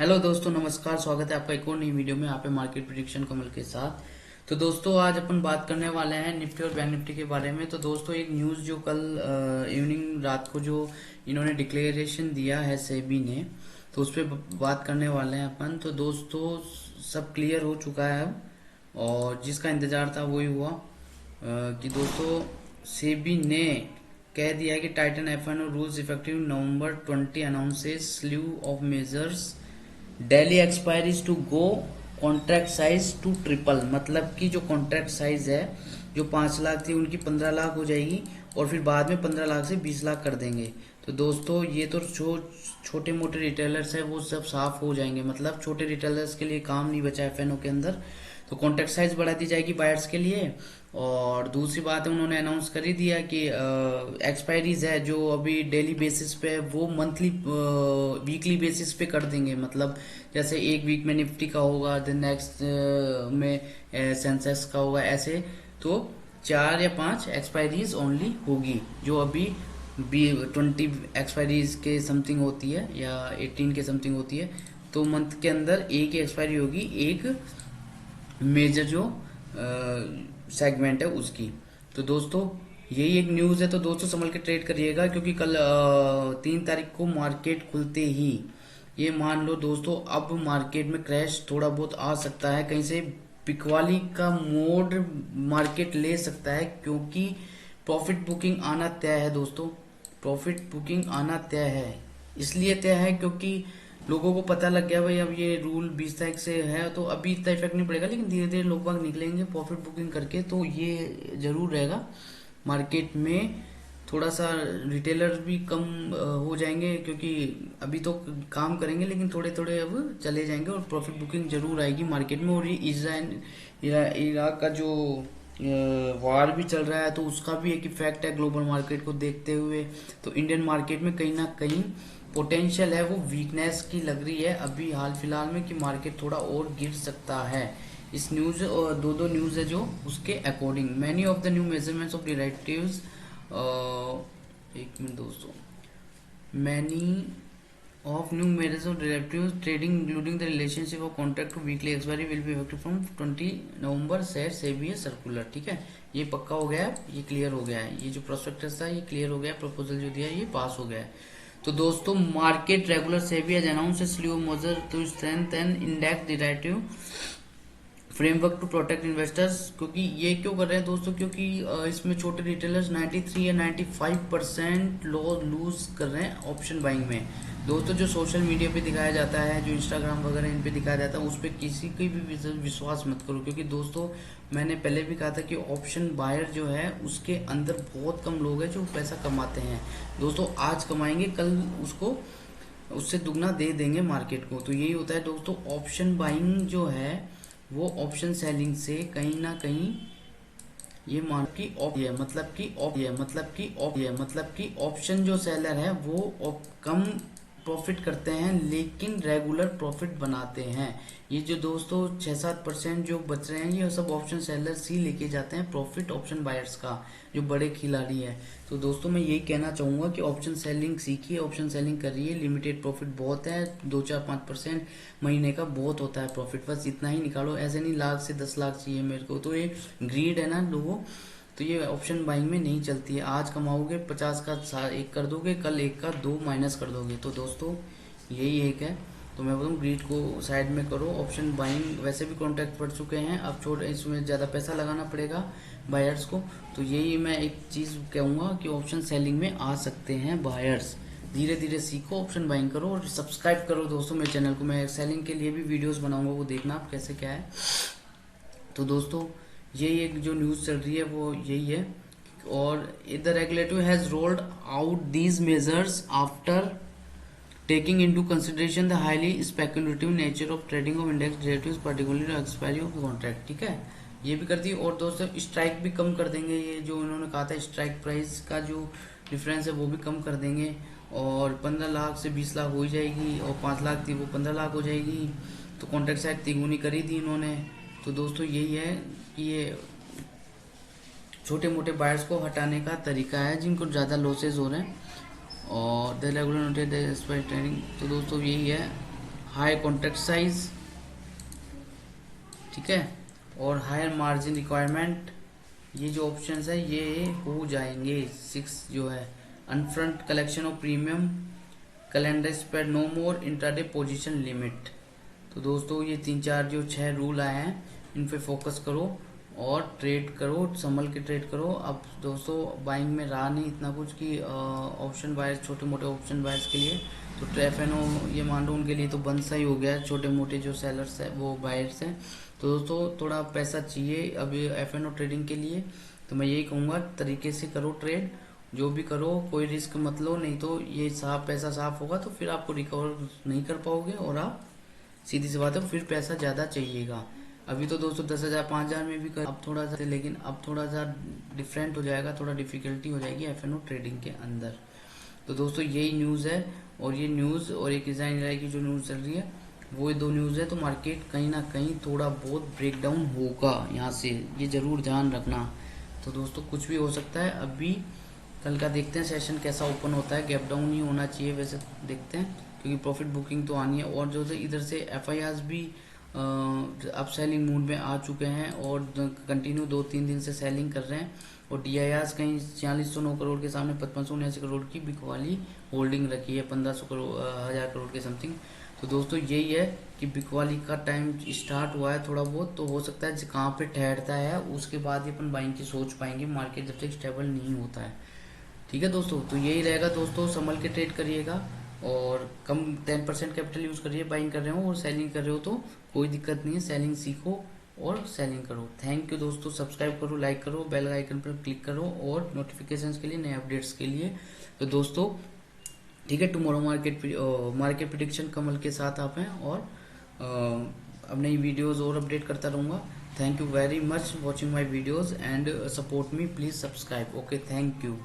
Hello दोस्तों, नमस्कार। स्वागत है आपका एक और नई वीडियो में। आप पे मार्केट प्रिडिक्शन कमल के साथ। तो दोस्तों, आज अपन बात करने वाले हैं निफ्टी और बैंक निफ्टी के बारे में। तो दोस्तों, एक न्यूज़ जो कल इवनिंग रात को जो इन्होंने डिक्लेरेशन दिया है सेबी ने, तो उस पर बात करने वाले हैं अपन। तो दोस्तों, सब क्लियर हो चुका है अब, और जिसका इंतजार था वही हुआ कि दोस्तों सेबी ने कह दिया कि tighten F one rules effective November 20 announces slew of measures. Daily expiries to go contract size to triple. मतलब कि जो कॉन्ट्रैक्ट साइज है, जो 5 लाख थी उनकी 15 लाख हो जाएगी, और फिर बाद में 15 लाख से 20 लाख कर देंगे। तो दोस्तों, ये तो जो छोटे मोटे रिटेलर्स है वो सब साफ हो जाएंगे। मतलब छोटे रिटेलर्स के लिए काम नहीं बचा एफएनओ के अंदर। तो कॉन्ट्रैक्ट साइज बढ़ा दी जाएगी बायर्स के लिए। और दूसरी बात है, उन्होंने अनाउंस कर ही दिया कि एक्सपायरीज है जो अभी डेली बेसिस पे है, वो मंथली वीकली बेसिस पे कर देंगे। मतलब जैसे एक वीक में निफ्टी का होगा, देन नेक्स्ट में सेंसेक्स का होगा, ऐसे। तो 4 या 5 एक्सपायरीज ओनली होगी, जो अभी 20 एक्सपायरीज के समथिंग होती है या 18 के समथिंग होती है। तो मंथ के अंदर एक ही एक्सपायरी होगी, एक मेजर जो सेगमेंट है उसकी। तो दोस्तों, यही एक न्यूज़ है। तो दोस्तों, संभल के ट्रेड करिएगा, क्योंकि कल 3 तारीख को मार्केट खुलते ही ये मान लो दोस्तों, अब मार्केट में क्रैश थोड़ा बहुत आ सकता है। कहीं से बिकवाली का मोड मार्केट ले सकता है, क्योंकि प्रॉफिट बुकिंग आना तय है दोस्तों। प्रॉफिट बुकिंग आना तय है, इसलिए तय है क्योंकि लोगों को पता लग गया भाई अब ये रूल 20 तारीख से है, तो अभी इतना इफेक्ट नहीं पड़ेगा, लेकिन धीरे धीरे लोग बाग निकलेंगे प्रॉफिट बुकिंग करके। तो ये जरूर रहेगा मार्केट में। थोड़ा सा रिटेलर भी कम हो जाएंगे, क्योंकि अभी तो काम करेंगे लेकिन थोड़े थोड़े अब चले जाएंगे, और प्रॉफिट बुकिंग जरूर आएगी मार्केट में। और ये इजराइल इराक का जो वार भी चल रहा है, तो उसका भी एक इफेक्ट है ग्लोबल मार्केट को देखते हुए। तो इंडियन मार्केट में कहीं ना कहीं पोटेंशियल है, वो वीकनेस की लग रही है अभी हाल फिलहाल में, कि मार्केट थोड़ा और गिर सकता है। इस न्यूज और दो न्यूज है जो उसके according many of the new measurements of directives. एक मिनट दोस्तों, many of new measures of derivatives trading including the relationship of contract to weekly expiry will be effective from 20 नवंबर से सेबी सर्कुलर। ठीक है, ये पक्का हो गया है, ये क्लियर हो गया है। ये जो प्रोस्पेक्टस था ये क्लियर हो गया है, प्रपोजल जो दिया ये पास हो गया है। तो दोस्तों, market regular SEBI has announced a slew of measures to strengthen index derivative framework to protect investors. क्योंकि ये क्यों कर रहे हैं दोस्तों, क्योंकि इसमें छोटे रिटेलर्स 93 या 95% लूज कर रहे हैं ऑप्शन बाइंग में। दोस्तों, जो सोशल मीडिया पे दिखाया जाता है, जो इंस्टाग्राम वगैरह इन पे दिखाया जाता है, उस पर किसी की भी विश्वास मत करो। क्योंकि दोस्तों, मैंने पहले भी कहा था कि ऑप्शन बायर जो है उसके अंदर बहुत कम लोग हैं जो पैसा कमाते हैं। दोस्तों, आज कमाएंगे, कल उसको उससे दुगना दे देंगे मार्केट को। तो यही होता है दोस्तों, ऑप्शन बाइंग जो है वो ऑप्शन सेलिंग से कहीं ना कहीं ये मान की मतलब कि ऑप्शन जो सेलर है वो कम प्रॉफिट करते हैं, लेकिन रेगुलर प्रॉफिट बनाते हैं। ये जो दोस्तों 6-7% जो बच रहे हैं, ये सब ऑप्शन सेलर्स ही लेके जाते हैं प्रॉफिट ऑप्शन बायर्स का, जो बड़े खिलाड़ी हैं। तो दोस्तों, मैं यही कहना चाहूंगा कि ऑप्शन सेलिंग सीखिए, ऑप्शन सेलिंग करिए। लिमिटेड प्रॉफिट बहुत है, 2-4-5% महीने का बहुत होता है प्रॉफिट। बस इतना ही निकालो, ऐसे नहीं लाख से 10 लाख चाहिए मेरे को। तो ये ग्रीड है ना लोगों, तो ये ऑप्शन बाइंग में नहीं चलती है। आज कमाओगे 50 का एक कर दोगे, कल एक का 2 माइनस कर दोगे। तो दोस्तों, यही एक है। तो मैं बोलूँ ग्रीड को साइड में करो। ऑप्शन बाइंग वैसे भी कॉन्ट्रैक्ट पड़ चुके हैं, अब छोड़ इसमें ज़्यादा पैसा लगाना पड़ेगा बायर्स को। तो यही मैं एक चीज़ कहूँगा कि ऑप्शन सेलिंग में आ सकते हैं बायर्स। धीरे धीरे सीखो, ऑप्शन बाइंग करो, और सब्सक्राइब करो दोस्तों मेरे चैनल को। मैं सेलिंग के लिए भी वीडियोस बनाऊंगा, वो देखना आप कैसे क्या है। तो दोस्तों, यही एक जो न्यूज़ चल रही है वो यही है। और the regulator has rolled out these measures after taking into consideration the highly speculative nature of trading of index derivatives particularly the expiry of the contract। ठीक है, ये भी कर दी। और दोस्तों, स्ट्राइक भी कम कर देंगे। ये जो उन्होंने कहा था स्ट्राइक प्राइस का जो डिफरेंस है वो भी कम कर देंगे। और 15 लाख से 20 लाख हो जाएगी, और 5 लाख थी वो 15 लाख हो जाएगी। तो कॉन्ट्रैक्ट साइड तिगुनी करी थी इन्होंने। तो दोस्तों, यही है कि ये छोटे मोटे बायर्स को हटाने का तरीका है जिनको ज़्यादा लॉसेज हो रहे हैं। और द रेगुलर नोटेड ट्रेडिंग। तो दोस्तों, यही है। हाई कॉन्ट्रैक्ट साइज, ठीक है, और हायर मार्जिन रिक्वायरमेंट, ये जो ऑप्शंस है ये हो जाएंगे। 6 जो है upfront collection of premium, calendar spread no more, intraday position limit. तो दोस्तों ये 3-4 जो 6 रूल आए हैं इन पे फोकस करो और ट्रेड करो, संभल के ट्रेड करो। अब दोस्तों बाइंग में रहा नहीं इतना कुछ कि ऑप्शन बायर्स, छोटे मोटे ऑप्शन बायर्स के लिए तो एफ ये मान लो उनके लिए तो बंद सा ही हो गया है। छोटे मोटे जो सेलर्स है वो बायर्स हैं, तो दोस्तों थोड़ा पैसा चाहिए अभी एफ ट्रेडिंग के लिए। तो मैं यही कहूँगा तरीके से करो ट्रेड, जो भी करो कोई रिस्क मत लो, नहीं तो ये साफ पैसा साफ होगा तो फिर आपको रिकवर नहीं कर पाओगे और आप सीधी सी बात है फिर पैसा ज़्यादा चाहिएगा। अभी तो दोस्तों 10,000 5,000 में भी कर, अब थोड़ा सा, लेकिन अब थोड़ा सा डिफरेंट हो जाएगा, थोड़ा डिफिकल्टी हो जाएगी एफ ट्रेडिंग के अंदर। तो दोस्तों यही न्यूज़ है, और ये न्यूज़ और एक डिजाइन की जो न्यूज़ चल रही है वो 2 न्यूज़ है। तो मार्केट कहीं ना कहीं थोड़ा बहुत ब्रेक डाउन होगा यहाँ से, ये ज़रूर ध्यान रखना। तो दोस्तों कुछ भी हो सकता है, अभी कल का देखते हैं सेशन कैसा ओपन होता है। गैप डाउन ही होना चाहिए वैसे, देखते हैं, क्योंकि प्रॉफिट बुकिंग तो आनी है। और जो है इधर से एफआईआर्स भी अब सेलिंग मूड में आ चुके हैं और कंटिन्यू 2-3 दिन से सेलिंग कर रहे हैं। और डीआईआर्स कहीं 4609 करोड़ के सामने 5579 करोड़ की बिकवाली होल्डिंग रखी है, 1500 करोड़ 1000 करोड़ के समथिंग। तो दोस्तों यही है कि बिकवाली का टाइम स्टार्ट हुआ है थोड़ा बहुत, तो हो सकता है कहाँ पे ठहरता है उसके बाद ही अपन बाइंग की सोच पाएंगे, मार्केट जब तक स्टेबल नहीं होता है। ठीक है दोस्तों, तो यही रहेगा दोस्तों, संभल के ट्रेड करिएगा और कम 10% कैपिटल यूज करिए। बाइंग कर रहे हो और सेलिंग कर रहे हो तो कोई दिक्कत नहीं है, सेलिंग सीखो और सेलिंग करो। थैंक यू दोस्तों, सब्सक्राइब करो, लाइक करो, बेल आइकन पर क्लिक करो और नोटिफिकेशंस के लिए, नए अपडेट्स के लिए। तो दोस्तों ठीक है, टुमारो मार्केट प्रिडिक्शन कमल के साथ आप हैं और अब नई वीडियोस और अपडेट करता रहूँगा। Thank you very much watching my videos and support me, please subscribe. Okay, thank you.